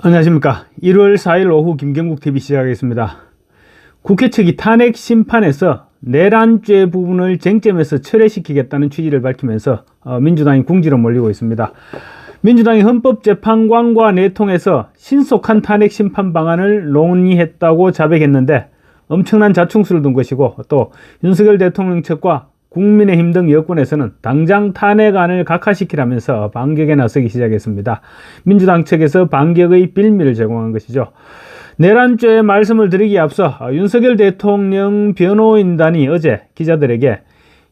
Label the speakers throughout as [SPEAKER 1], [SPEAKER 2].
[SPEAKER 1] 안녕하십니까. 1월 4일 오후 김경국TV 시작하겠습니다. 국회 측이 탄핵 심판에서 내란죄 부분을 쟁점에서 철회시키겠다는 취지를 밝히면서 민주당이 궁지로 몰리고 있습니다. 민주당이 헌법재판관과 내통해서 신속한 탄핵 심판 방안을 논의했다고 자백했는데 엄청난 자충수를 둔 것이고, 또 윤석열 대통령 측과 국민의힘 등 여권에서는 당장 탄핵안을 각하시키라면서 반격에 나서기 시작했습니다. 민주당 측에서 반격의 빌미를 제공한 것이죠. 내란죄 말씀을 드리기에 앞서 윤석열 대통령 변호인단이 어제 기자들에게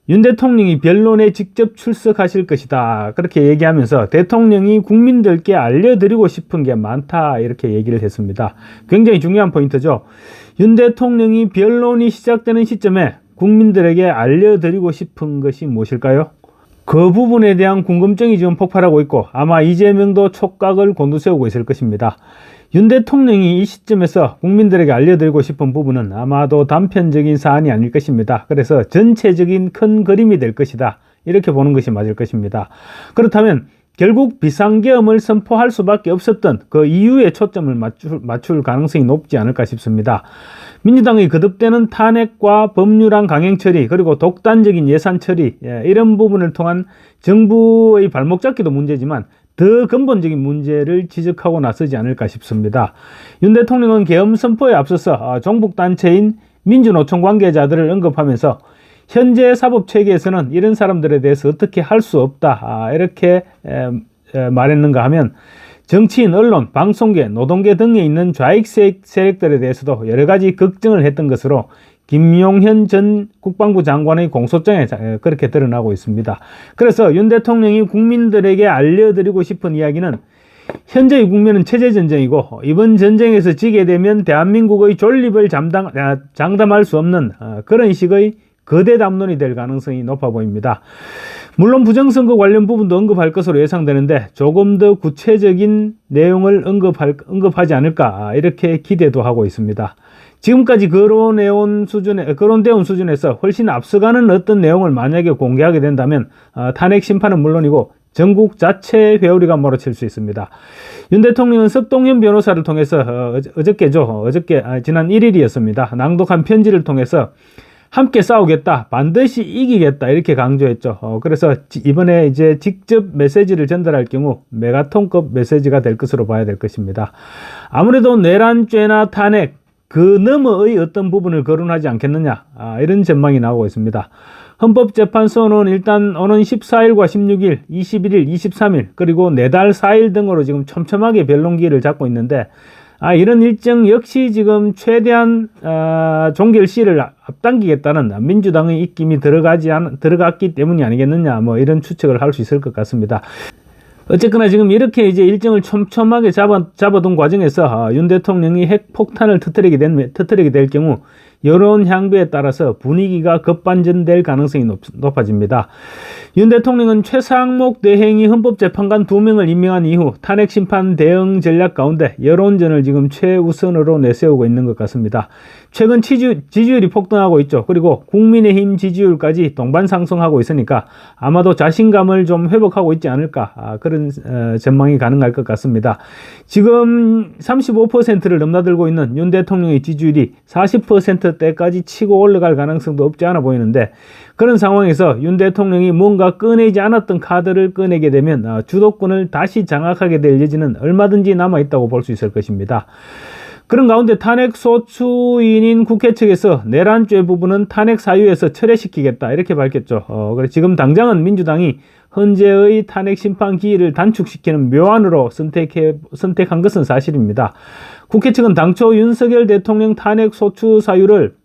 [SPEAKER 1] 윤 대통령이 변론에 직접 출석하실 것이다, 그렇게 얘기하면서 대통령이 국민들께 알려드리고 싶은 게 많다, 이렇게 얘기를 했습니다. 굉장히 중요한 포인트죠. 윤 대통령이 변론이 시작되는 시점에 국민들에게 알려드리고 싶은 것이 무엇일까요? 그 부분에 대한 궁금증이 지금 폭발하고 있고, 아마 이재명도 촉각을 곤두세우고 있을 것입니다. 윤 대통령이 이 시점에서 국민들에게 알려드리고 싶은 부분은 아마도 단편적인 사안이 아닐 것입니다. 그래서 전체적인 큰 그림이 될 것이다, 이렇게 보는 것이 맞을 것입니다. 그렇다면 결국 비상계엄을 선포할 수밖에 없었던 그 이유에 초점을 맞출 가능성이 높지 않을까 싶습니다. 민주당의 거듭되는 탄핵과 법률안 강행 처리, 그리고 독단적인 예산 처리, 이런 부분을 통한 정부의 발목 잡기도 문제지만 더 근본적인 문제를 지적하고 나서지 않을까 싶습니다. 윤 대통령은 계엄 선포에 앞서서 종북단체인 민주노총 관계자들을 언급하면서 현재 사법체계에서는 이런 사람들에 대해서 어떻게 할 수 없다, 이렇게 말했는가 하면 정치인, 언론, 방송계, 노동계 등에 있는 좌익 세력들에 대해서도 여러 가지 걱정을 했던 것으로 김용현 전 국방부 장관의 공소장에 그렇게 드러나고 있습니다. 그래서 윤 대통령이 국민들에게 알려드리고 싶은 이야기는 현재의 국면은 체제전쟁이고, 이번 전쟁에서 지게 되면 대한민국의 존립을 장담할 수 없는 그런 식의 거대 담론이 될 가능성이 높아 보입니다. 물론 부정선거 관련 부분도 언급할 것으로 예상되는데 조금 더 구체적인 내용을 언급하지 않을까, 이렇게 기대도 하고 있습니다. 지금까지 거론되어 수준에서 훨씬 앞서가는 어떤 내용을 만약에 공개하게 된다면 탄핵 심판은 물론이고 전국 자체 회오리가 몰아칠 수 있습니다. 윤 대통령은 석동현 변호사를 통해서 지난 1일이었습니다. 낭독한 편지를 통해서 함께 싸우겠다, 반드시 이기겠다, 이렇게 강조했죠. 그래서 이번에 이제 직접 메시지를 전달할 경우 메가톤급 메시지가 될 것으로 봐야 될 것입니다. 아무래도 내란죄나 탄핵 그 너머의 어떤 부분을 거론하지 않겠느냐, 이런 전망이 나오고 있습니다. 헌법재판소는 일단 오는 14일과 16일, 21일, 23일 그리고 내달 4일 등으로 지금 촘촘하게 변론기일을 잡고 있는데, 이런 일정 역시 지금 최대한 종결 시일을 앞당기겠다는 민주당의 입김이 들어갔기 때문이 아니겠느냐, 이런 추측을 할 수 있을 것 같습니다. 어쨌거나 지금 이렇게 이제 일정을 촘촘하게 잡아둔 과정에서 윤 대통령이 핵폭탄을 터뜨리게 될 경우 여론 향배에 따라서 분위기가 급반전될 가능성이 높아집니다. 윤 대통령은 최상목 대행이 헌법재판관 2명을 임명한 이후 탄핵 심판 대응 전략 가운데 여론전을 지금 최우선으로 내세우고 있는 것 같습니다. 최근 지지율이 폭등하고 있죠. 그리고 국민의힘 지지율까지 동반 상승하고 있으니까 아마도 자신감을 좀 회복하고 있지 않을까, 그런 전망이 가능할 것 같습니다. 지금 35%를 넘나들고 있는 윤 대통령의 지지율이 40%대까지 치고 올라갈 가능성도 없지 않아 보이는데, 그런 상황에서 윤 대통령이 뭔가 꺼내지 않았던 카드를 꺼내게 되면 주도권을 다시 장악하게 될 여지는 얼마든지 남아있다고 볼 수 있을 것입니다. 그런 가운데 탄핵 소추인인 국회 측에서 내란죄 부분은 탄핵 사유에서 철회시키겠다, 이렇게 밝혔죠. 그래서 지금 당장은 민주당이 헌재의 탄핵 심판 기일을 단축시키는 묘안으로 선택한 것은 사실입니다. 국회 측은 당초 윤석열 대통령 탄핵 소추 사유를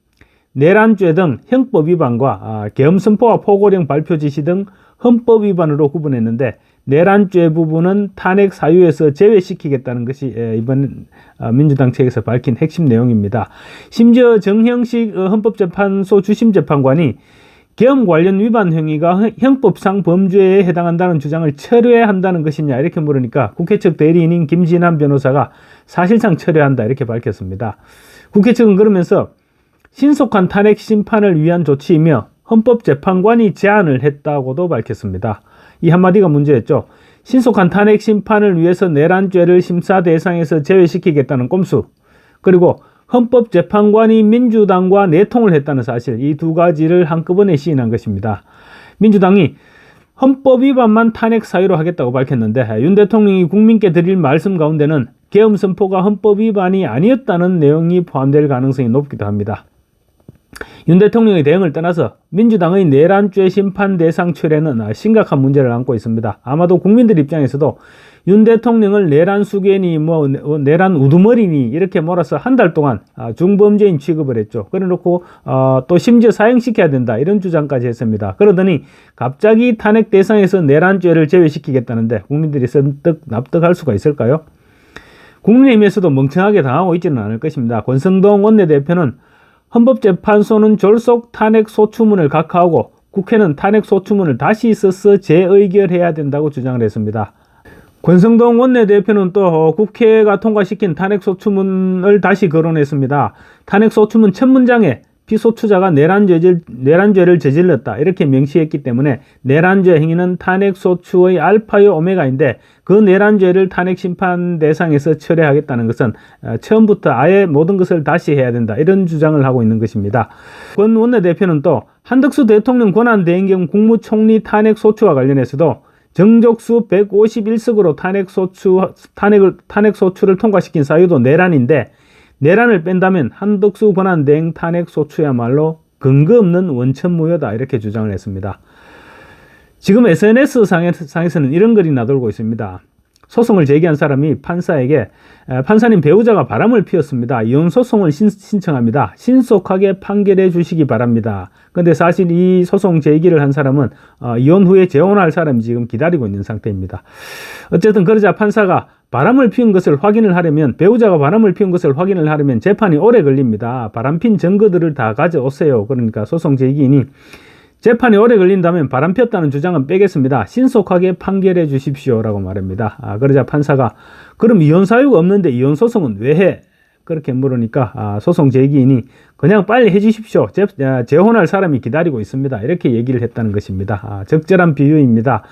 [SPEAKER 1] 내란죄 등 형법 위반과 계엄 선포와 포고령 발표 지시 등 헌법 위반으로 구분했는데, 내란죄 부분은 탄핵 사유에서 제외시키겠다는 것이 이번 민주당 측에서 밝힌 핵심 내용입니다. 심지어 정형식 헌법재판소 주심재판관이 계엄 관련 위반 행위가 형법상 범죄에 해당한다는 주장을 철회한다는 것이냐, 이렇게 물으니까 국회 측 대리인인 김진환 변호사가 사실상 철회한다, 이렇게 밝혔습니다. 국회 측은 그러면서 신속한 탄핵 심판을 위한 조치이며 헌법재판관이 제안을 했다고도 밝혔습니다. 이 한마디가 문제였죠. 신속한 탄핵 심판을 위해서 내란죄를 심사 대상에서 제외시키겠다는 꼼수, 그리고 헌법재판관이 민주당과 내통을 했다는 사실, 이 두 가지를 한꺼번에 시인한 것입니다. 민주당이 헌법 위반만 탄핵 사유로 하겠다고 밝혔는데 윤 대통령이 국민께 드릴 말씀 가운데는 계엄 선포가 헌법 위반이 아니었다는 내용이 포함될 가능성이 높기도 합니다. 윤 대통령의 대응을 떠나서 민주당의 내란죄 심판 대상 철회는 심각한 문제를 안고 있습니다. 아마도 국민들 입장에서도 윤 대통령을 내란 수괴니 내란 우두머리니 이렇게 몰아서 한 달 동안 중범죄인 취급을 했죠. 그래놓고 또 심지어 사형시켜야 된다 이런 주장까지 했습니다. 그러더니 갑자기 탄핵 대상에서 내란죄를 제외시키겠다는데 국민들이 선뜻 납득할 수가 있을까요? 국민의힘에서도 멍청하게 당하고 있지는 않을 것입니다. 권성동 원내대표는 헌법재판소는 졸속 탄핵 소추문을 각하하고 국회는 탄핵 소추문을 다시 써서 재의결해야 된다고 주장을 했습니다. 권성동 원내대표는 또 국회가 통과시킨 탄핵소추문을 다시 거론했습니다. 탄핵소추문 첫 문장에 피소추자가 내란죄를 저질렀다 이렇게 명시했기 때문에 내란죄 행위는 탄핵소추의 알파요 오메가인데 그 내란죄를 탄핵심판 대상에서 철회하겠다는 것은 처음부터 아예 모든 것을 다시 해야 된다 이런 주장을 하고 있는 것입니다. 권 원내대표는 또 한덕수 대통령 권한대행경 국무총리 탄핵소추와 관련해서도 정족수 151석으로 탄핵소추를 통과시킨 사유도 내란인데 내란을 뺀다면 한덕수 권한대행 탄핵소추야말로 근거 없는 원천무효다 이렇게 주장을 했습니다. 지금 SNS 상에서는 이런 글이 나돌고 있습니다. 소송을 제기한 사람이 판사에게 판사님 배우자가 바람을 피웠습니다. 이혼 소송을 신청합니다. 신속하게 판결해 주시기 바랍니다. 근데 사실 이 소송 제기를 한 사람은 이혼 후에 재혼할 사람이 지금 기다리고 있는 상태입니다. 어쨌든 그러자 판사가 바람을 피운 것을 확인을 하려면 배우자가 바람을 피운 것을 확인을 하려면 재판이 오래 걸립니다. 바람핀 증거들을 다 가져오세요. 그러니까 소송 제기인이 재판이 오래 걸린다면 바람 폈다는 주장은 빼겠습니다. 신속하게 판결해 주십시오라고 말합니다. 그러자 판사가 그럼 이혼 사유가 없는데 이혼 소송은 왜 해? 그렇게 물으니까 소송 제기인이 그냥 빨리 해 주십시오. 재혼할 사람이 기다리고 있습니다. 이렇게 얘기를 했다는 것입니다. 적절한 비유입니다.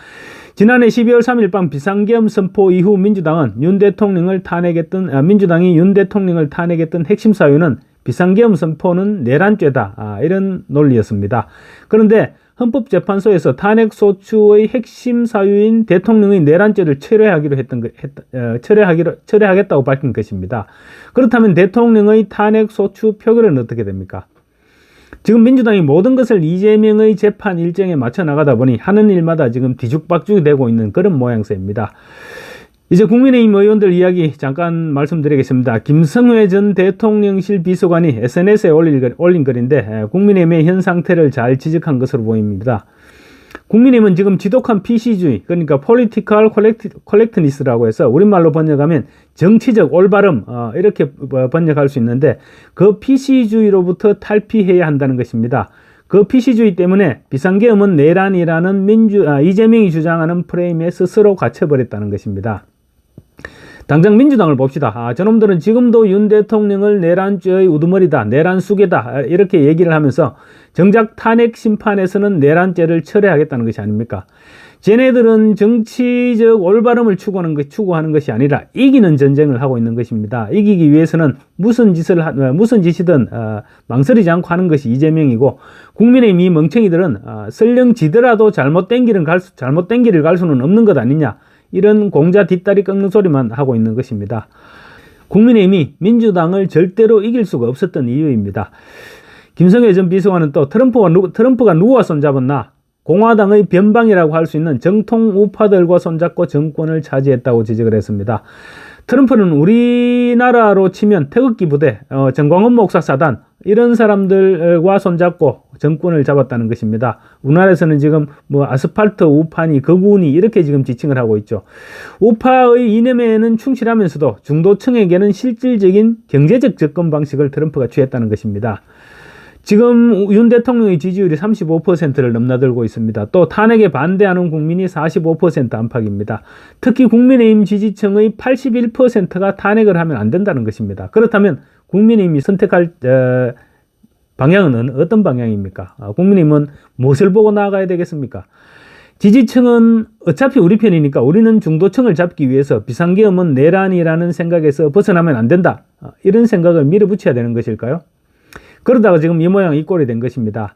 [SPEAKER 1] 지난해 12월 3일 밤 비상계엄 선포 이후 민주당이 윤 대통령을 탄핵했던 핵심 사유는 비상계엄 선포는 내란죄다 이런 논리였습니다. 그런데 헌법재판소에서 탄핵소추의 핵심 사유인 대통령의 내란죄를 철회하겠다고 밝힌 것입니다. 그렇다면 대통령의 탄핵소추 표결은 어떻게 됩니까? 지금 민주당이 모든 것을 이재명의 재판 일정에 맞춰 나가다 보니 하는 일마다 지금 뒤죽박죽이 되고 있는 그런 모양새입니다. 이제 국민의힘 의원들 이야기 잠깐 말씀드리겠습니다. 김성회 전 대통령실 비서관이 SNS에 올린 글인데 국민의힘의 현 상태를 잘 지적한 것으로 보입니다. 국민의힘은 지금 지독한 PC주의, 그러니까 Political Correctness라고 해서 우리말로 번역하면 정치적 올바름 이렇게 번역할 수 있는데 그 PC주의로부터 탈피해야 한다는 것입니다. 그 PC주의 때문에 비상계엄은 내란이라는 이재명이 주장하는 프레임에 스스로 갇혀버렸다는 것입니다. 당장 민주당을 봅시다. 저놈들은 지금도 윤 대통령을 내란죄의 우두머리다, 내란 수괴다 이렇게 얘기를 하면서 정작 탄핵 심판에서는 내란죄를 철회하겠다는 것이 아닙니까? 쟤네들은 정치적 올바름을 추구하는 것이 아니라 이기는 전쟁을 하고 있는 것입니다. 이기기 위해서는 무슨 짓이든 망설이지 않고 하는 것이 이재명이고 국민의힘 이 멍청이들은 설령 지더라도 잘못된 길을 갈 수는 없는 것 아니냐. 이런 공자 뒷다리 꺾는 소리만 하고 있는 것입니다. 국민의힘이 민주당을 절대로 이길 수가 없었던 이유입니다. 김성회 전 비서관은 또 트럼프가 누구와 손잡았나? 공화당의 변방이라고 할 수 있는 정통 우파들과 손잡고 정권을 차지했다고 지적을 했습니다. 트럼프는 우리나라로 치면 태극기 부대, 정광훈 목사 사단 이런 사람들과 손잡고 정권을 잡았다는 것입니다. 우리나라에서는 지금 아스팔트 우파니 극우니 이렇게 지금 지칭을 하고 있죠. 우파의 이념에는 충실하면서도 중도층에게는 실질적인 경제적 접근 방식을 트럼프가 취했다는 것입니다. 지금 윤 대통령의 지지율이 35%를 넘나들고 있습니다. 또 탄핵에 반대하는 국민이 45% 안팎입니다. 특히 국민의힘 지지층의 81%가 탄핵을 하면 안 된다는 것입니다. 그렇다면 국민의힘이 선택할 방향은 어떤 방향입니까? 국민의힘은 무엇을 보고 나아가야 되겠습니까? 지지층은 어차피 우리 편이니까 우리는 중도층을 잡기 위해서 비상계엄은 내란이라는 생각에서 벗어나면 안 된다. 이런 생각을 밀어붙여야 되는 것일까요? 그러다가 지금 이 모양 이 꼴이 된 것입니다.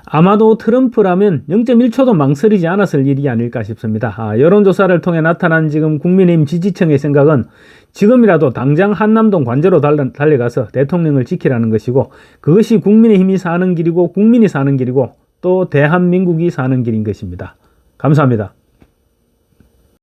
[SPEAKER 1] 아마도 트럼프라면 0.1초도 망설이지 않았을 일이 아닐까 싶습니다. 여론조사를 통해 나타난 지금 국민의힘 지지층의 생각은 지금이라도 당장 한남동 관저로 달려가서 대통령을 지키라는 것이고, 그것이 국민의힘이 사는 길이고 국민이 사는 길이고 또 대한민국이 사는 길인 것입니다. 감사합니다.